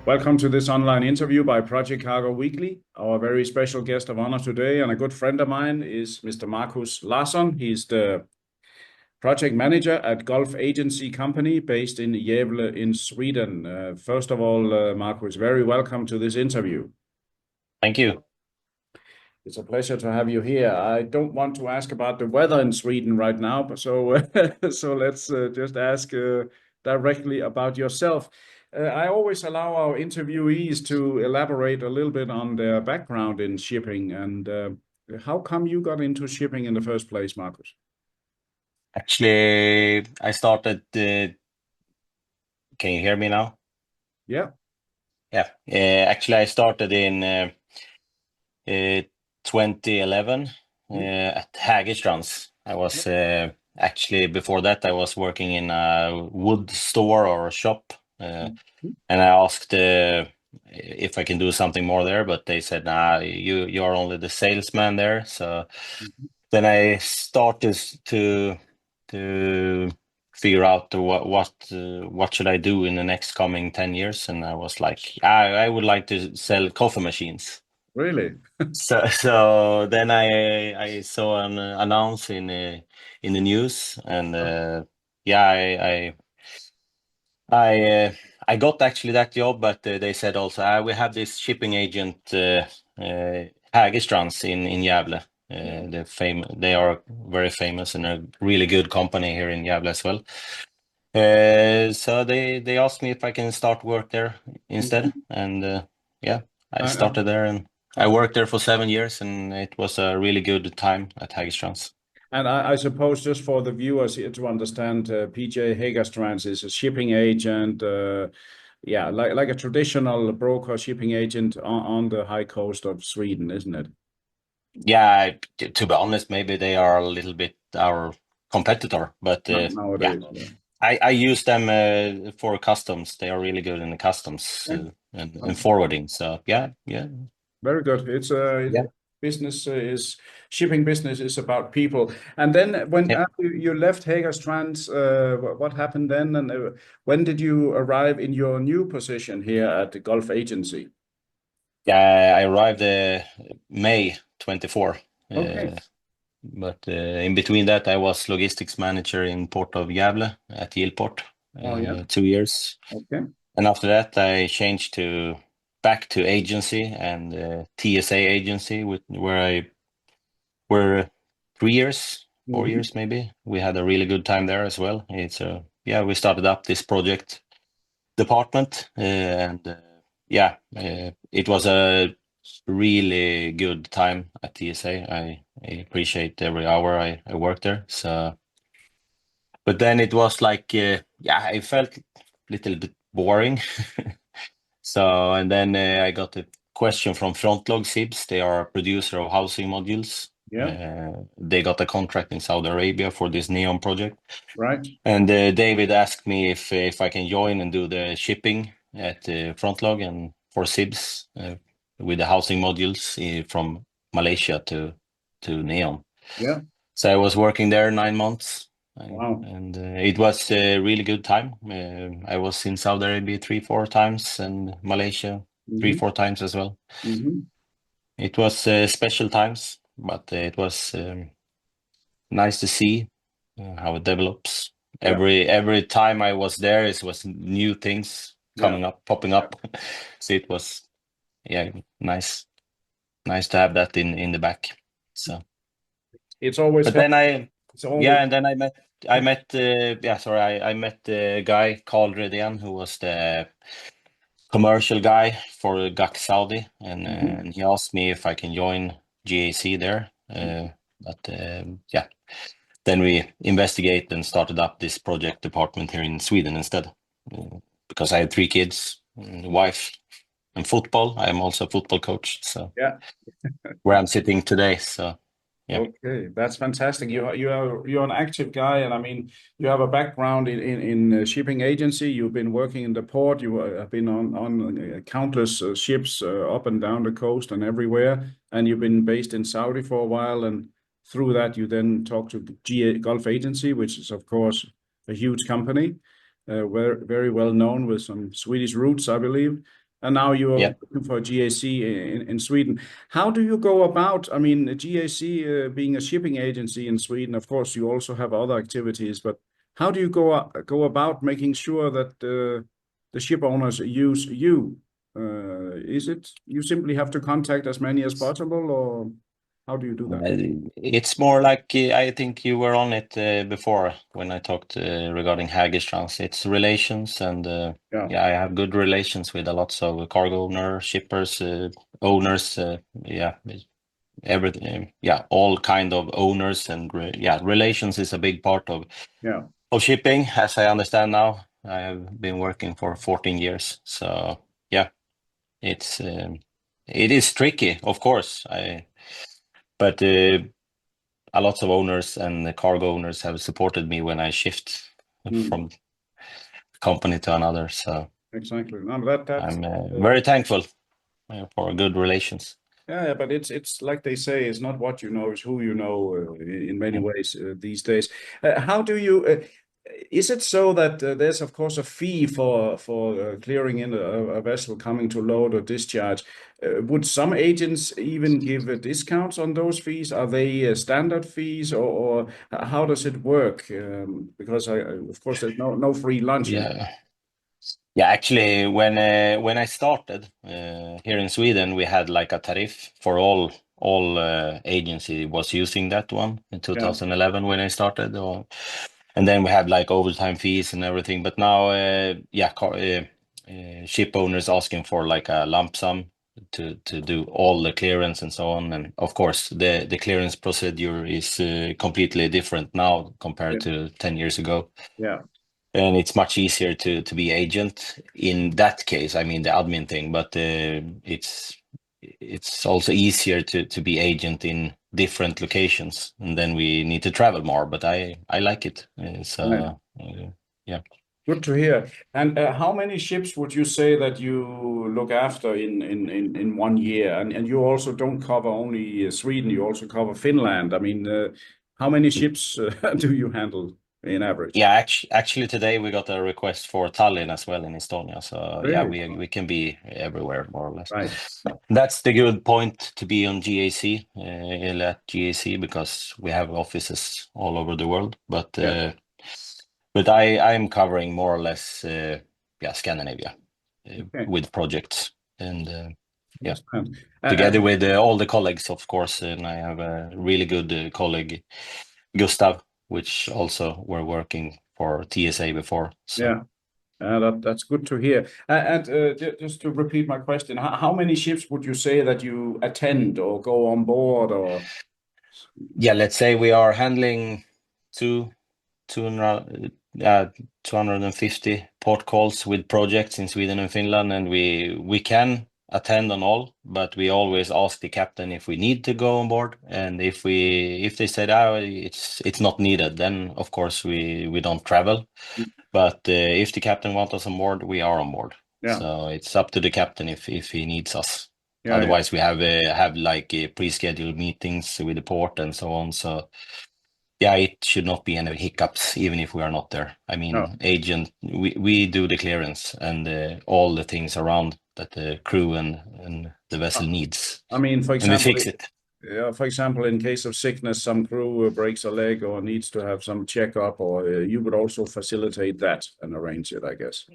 Welcome to this online interview by Project Cargo Weekly. Our very special guest of honor today and a good friend of mine is Mr. Marcus Larsson. He's the project manager at Gulf Agency Company based in Gävle in Sweden. First of all, Marcus, very welcome to this interview. Thank you. It's a pleasure to have you here. I don't want to ask about the weather in Sweden right now, but so let's just ask directly about yourself. I always allow our interviewees to elaborate a little bit on their background in shipping and how come you got into shipping in the first place, Marcus? Actually, I started. Can you hear me now? Yeah. Yeah. Actually, I started in 2011 at Hägerstrands. I was actually before that I was working in a wood store or a shop, and I asked if I can do something more there, but they said, "Nah, you're only the salesman there." So then I started to figure out what should I do in the next coming 10 years, and I was like, I would like to sell coffee machines. Really? So then I saw an announce in the news, and I got actually that job, but they said also we have this shipping agent Hägerstrands in Gävle. They are very famous and a really good company here in Gävle as well. So they asked me if I can start work there instead, and I started there, and I worked there for 7 years, and it was a really good time at Hägerstrands. And I suppose just for the viewers here to understand, PJ Hägerstrands is a shipping agent, like a traditional broker shipping agent on the high coast of Sweden, isn't it? Yeah, to be honest, maybe they are a little bit our competitor, but Nowadays, I use them for customs. They are really good in the customs and forwarding. So yeah. Very good. It's shipping business is about people. And then when after you left Hägerstrands, what happened then? And when did you arrive in your new position here at the Gulf Agency? Yeah, I arrived May 24. Okay. But in between that, I was logistics manager in Port of Gävle at Yilport 2 years. Okay. And after that, I changed back to agency and TSA agency where I were 3 years, 4 years maybe. We had a really good time there as well. We started up this project department, it was a really good time at TSA. I appreciate every hour I worked there. So, but then it was like, I felt a little bit boring. So, and then I got a question from Frontlog Sibs. They are a producer of housing modules. Yeah. They got a contract in Saudi Arabia for this NEOM project. Right. And David asked me if I can join and do the shipping at Frontlog and for Sibs with the housing modules from Malaysia to NEOM. Yeah. So I was working there 9 months. Wow. And it was a really good time. I was in Saudi Arabia 3-4 times and Malaysia 3-4 times as well. It was special times, but it was nice to see how it develops. Every time I was there, it was new things popping up. So it was nice to have that in the back. So it's always. But then and then I met a guy called Redian, who was the commercial guy for GAC Saudi, and he asked me if I can join GAC there. Then we investigate and started up this project department here in Sweden instead, because I had 3 kids, and a wife, and football. I am also a football coach, so where I'm sitting today. So. Yeah. Okay, that's fantastic. You're an active guy, and I mean you have a background in shipping agency. You've been working in the port. You have been on countless ships up and down the coast and everywhere. And you've been based in Saudi for a while, and through that you then talked to Gulf Agency, which is of course a huge company, very well known with some Swedish roots, I believe. And now you're Yeah. working for GAC in Sweden. How do you go about? I mean, GAC being a shipping agency in Sweden, of course, you also have other activities, but how do you go about making sure that the ship owners use you? Is it you simply have to contact as many as possible, or how do you do that? It's more like I think you were on it before when I talked regarding Hagerstrand. It's relations, and Yeah, yeah, I have good relations with a lots of cargo owners, shippers, owners. Yeah, everything. Yeah, all kind of owners, and yeah, relations is a big part yeah, of shipping, as I understand now. I have been working for 14 years, so yeah, it's it is tricky, of course. But a lot of owners and cargo owners have supported me when I shift mm, from company to another. So exactly. No, that's I'm very thankful for good relations. yeah, but it's like they say, it's not what you know, it's who you know in many Mm. ways these days. How do you? Is it so that there's of course a fee for clearing in a vessel coming to load or discharge? Would some agents even give discounts on those fees? Are they standard fees, or how does it work? Because of course, there's no free lunch in. Yeah. Yeah, actually, when I started here in Sweden, we had like a tariff for all agency was using that one in Yeah, 2011 when I started, and then we had like overtime fees and everything. But now, yeah, ship owners asking for like a lump sum to do all the clearance and so on. And of course, the clearance procedure is completely different now compared yeah, to 10 years ago, yeah, and it's much easier to be agent in that case. I mean the admin thing, but it's also easier to be agent in different locations, and then we need to travel more. But I like it. right. So yeah. Good to hear. And how many ships would you say that you look after in 1 year? And you also don't cover only Sweden, you also cover Finland. I mean, how many ships do you handle in average? Yeah, actually today we got a request for Tallinn as well in Estonia. So yeah, Really? we can be everywhere more or less. Right. That's the good point to be on GAC, at GAC, because we have offices all over the world. Yeah. But I'm covering more or less yeah, Scandinavia Okay. with projects, and yeah, Understand. together with all the colleagues, of course. And I have a really good colleague, Gustav, which also were working for TSA before. So Yeah. That's good to hear. And just to repeat my question, how many ships would you say that you attend or go on board or? yeah, let's say we are handling two 200, 250 port calls with projects in Sweden and Finland, and we can attend on all, but we always ask the captain if we need to go on board, and if they said it's not needed, then of course we don't travel. But if the captain wants us on board, we are on board. Yeah. So it's up to the captain if he needs us. Yeah. Yeah. Otherwise, we have like pre-scheduled meetings with the port and so on. So yeah, it should not be any hiccups, even if we are not there. I No. mean, agent, we do the clearance and all the things around that the crew and the vessel needs, I mean, for and we example, fix it. yeah, for example, in case of sickness, some crew breaks a leg or needs to have some checkup, or you would also facilitate that and arrange it, I guess.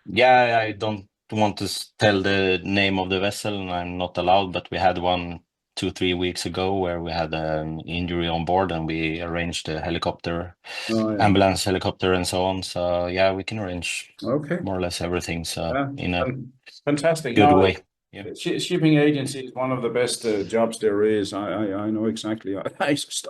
Yeah, I don't want to tell the name of the vessel, and I'm not allowed, but we had one 2, 3 weeks ago where we had an injury on board, and we arranged a helicopter, Oh, yeah. ambulance helicopter, and so on. So yeah, we can arrange Okay. more or less everything. So Yeah. in a Fantastic. good Now, way. Yeah. shipping agency is one of the best jobs there is. I know exactly.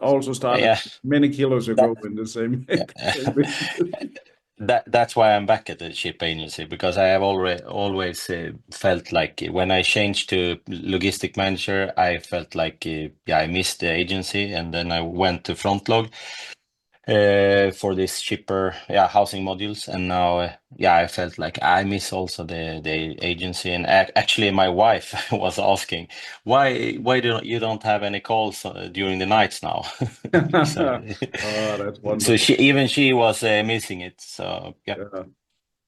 Also started Yeah. many kilos That, ago in the same, yeah. same business. That's why I'm back at the ship agency, because I have already always felt like when I changed to logistic manager, I felt like yeah, I missed the agency, and then I went to front log for this shipper, yeah, housing modules, and now yeah, I felt like I miss also the agency. And actually my wife was asking why don't have any calls during the nights now. So Oh, that's so wonderful. she was missing it. So yeah. Yeah.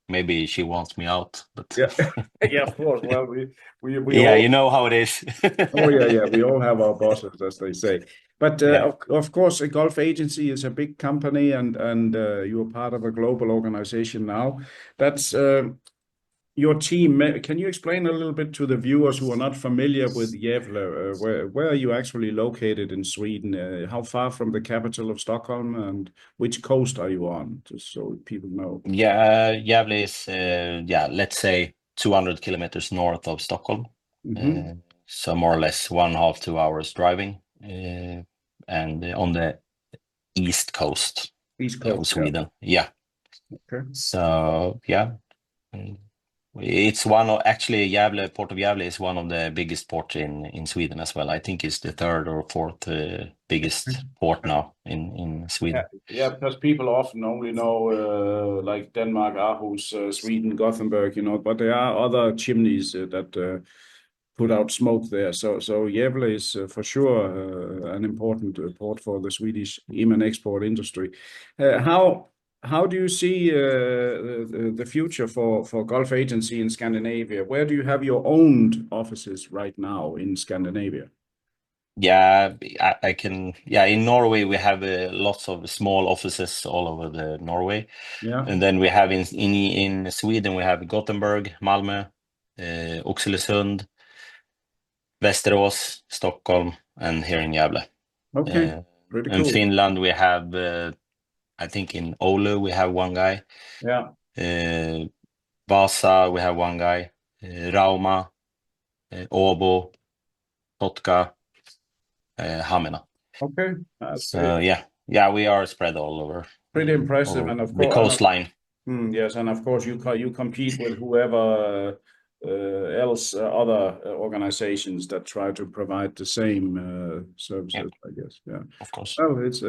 maybe she wants me out, but Yeah, yeah, of course. Well, we yeah, all. you know how it is. Oh yeah, yeah. We all have our bosses, as they say. But Yeah. of course, a golf agency is a big company, and you're part of a global organization now. That's your team. Can you explain a little bit to the viewers who are not familiar with Gävle? Where are you actually located in Sweden? How far from the capital of Stockholm, and which coast are you on? Just so people know. Yeah, Gävle is, let's say 200 kilometers north of Stockholm. Mm-hmm. So more or less 1.5, 2 hours driving, and on the east coast East of Coast, yeah. Sweden. Yeah. Okay. So yeah, mm, it's one of actually Gävle, Port of Gävle is one of the biggest ports in Sweden as well. I think it's the third or fourth biggest port now in Yeah, Sweden. yeah, because people often only know like Denmark, Aarhus, Sweden, Gothenburg, but there are other chimneys that put out smoke there. So Gävle is for sure an important port for the Swedish export industry. How do you see the future for golf agency in Scandinavia? Where do you have your own offices right now in Scandinavia? Yeah, I can. Yeah, in Norway we have lots of small offices all over the Norway, Yeah. and then we have in Sweden we have Gothenburg, Malmö, Oxelösund, Västerås, Stockholm, and here in Gävle. Okay. Pretty In cool. Finland we have, I think in Oulu we have one guy. Yeah. Vasa we have one guy. Rauma, Åbo, Kotka, Hamina. Okay. So yeah, we are spread all over Pretty impressive, over and of the course, coastline. yes, and of course, you compete with whoever else other organizations that try to provide the same Yeah, services, I guess. Yeah. of course. Well, it's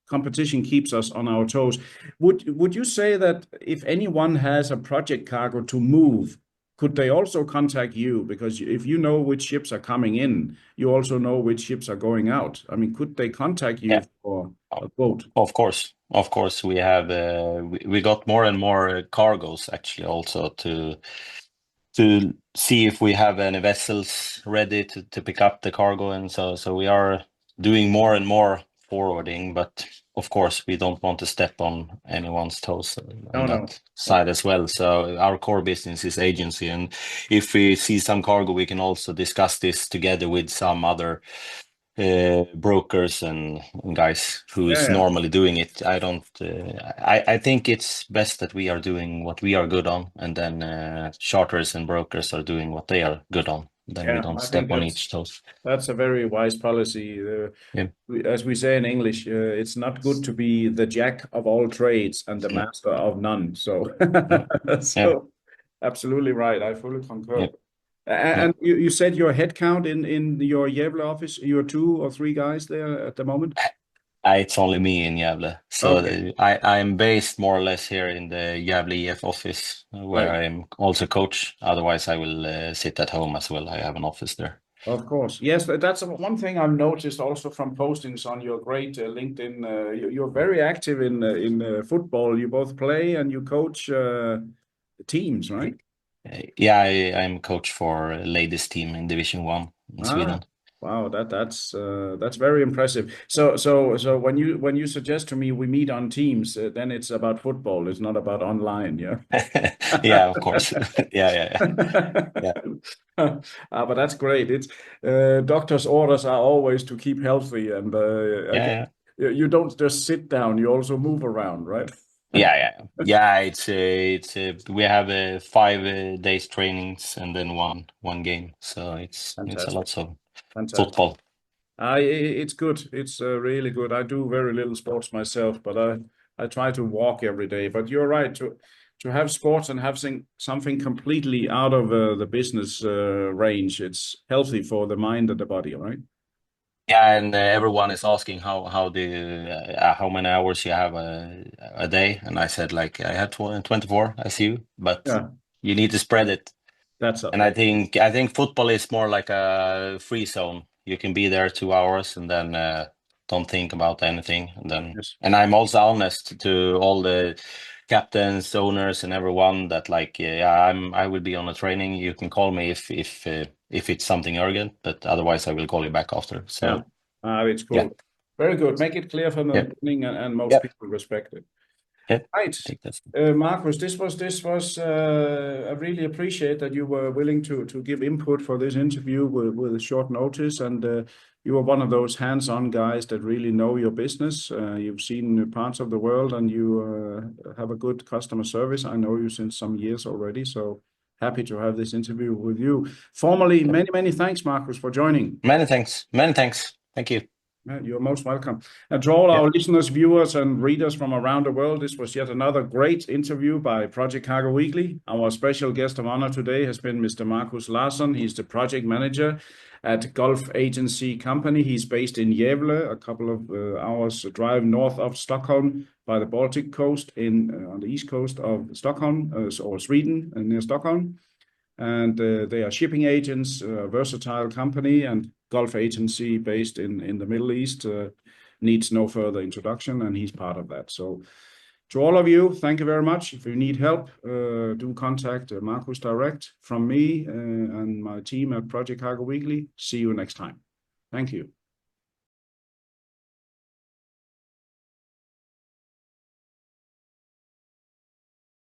competition keeps us on our toes. Would you say that if anyone has a project cargo to move, could they also contact you? Because if you know which ships are coming in, you also know which ships are going out. I mean, could they contact you Yeah, for a quote? of course. Of course, we have we got more and more cargoes actually also to see if we have any vessels ready to pick up the cargo, and so we are doing more and more forwarding, but of course we don't want to step on anyone's toes No, on no. that side as well. So our core business is agency, and if we see some cargo we can also discuss this together with some other brokers and guys who Yeah, is yeah. normally doing it. I don't. I think it's best that we are doing what we are good on, and then charters and brokers are doing what they are good on. Then we Yeah, don't I think step on each toes. that's a very wise policy. Yeah, As we say in English, it's not good to be the jack of all trades and the yeah, master of none. So, yeah, yeah, so absolutely right. I fully concur. yeah. Yeah. And you said your headcount in your Gävle office, you're 2 or 3 guys there at the moment? It's only me in Gävle, so Okay, I'm based more or less here in the Gävle EF office, where right. I'm also coach. Otherwise, I will sit at home as well. I have an office there. Of course. Yes, that's one thing I've noticed also from postings on your great LinkedIn. You're very active in football. You both play and you coach teams, right? Yeah, I'm coach for ladies team in Division 1 in Ah, Sweden. wow, that's very impressive. So when you suggest to me we meet on Teams, then it's about football. It's not about online, yeah. Yeah, of course. Yeah. Yeah. But that's great. It's doctor's orders are always to keep healthy, and I guess Yeah. you don't just sit down. You also move around, right? Yeah. It's we have 5 days trainings and then one game. So it's a Fantastic, lot of fantastic. football. It's good. It's really good. I do very little sports myself, but I try to walk every day. But you're right, to have sports and have something completely out of the business range. It's healthy for the mind and the body, right? Yeah, and everyone is asking how many hours you have a day, and I said like I have 24 as you, but Yeah, you need to spread it. that's And I a think football is more like a free zone. You can be there 2 hours and then don't think about anything. And yes. I'm also honest to all the captains, owners, and everyone that like, I will be on a training. You can call me if it's something urgent, but otherwise I will call you back after. So it's cool. yeah. Very good. Make it clear from the beginning, and most people respect it. Right. I think that's Marcus, this was I really appreciate that you were willing to give input for this interview with short notice, and you are one of those hands-on guys that really know your business. You've seen parts of the world, and you have a good customer service. I know you since some years already, so happy to have this interview with you. Formally, many thanks, Marcus, for joining. Many thanks. Thank you. You're most welcome. And to all our listeners, viewers, and readers from around the world, this was yet another great interview by Project Cargo Weekly. Our special guest of honor today has been Mr. Marcus Larsson. He's the project manager at Gulf Agency Company. He's based in Gävle, a couple of hours drive north of Stockholm by the Baltic coast on the east coast of Stockholm, or Sweden, near Stockholm. And they are shipping agents, a versatile company, and Gulf Agency based in the Middle East needs no further introduction, and he's part of that. So to all of you, thank you very much. If you need help, do contact Marcus direct from me and my team at Project Cargo Weekly. See you next time. Thank you.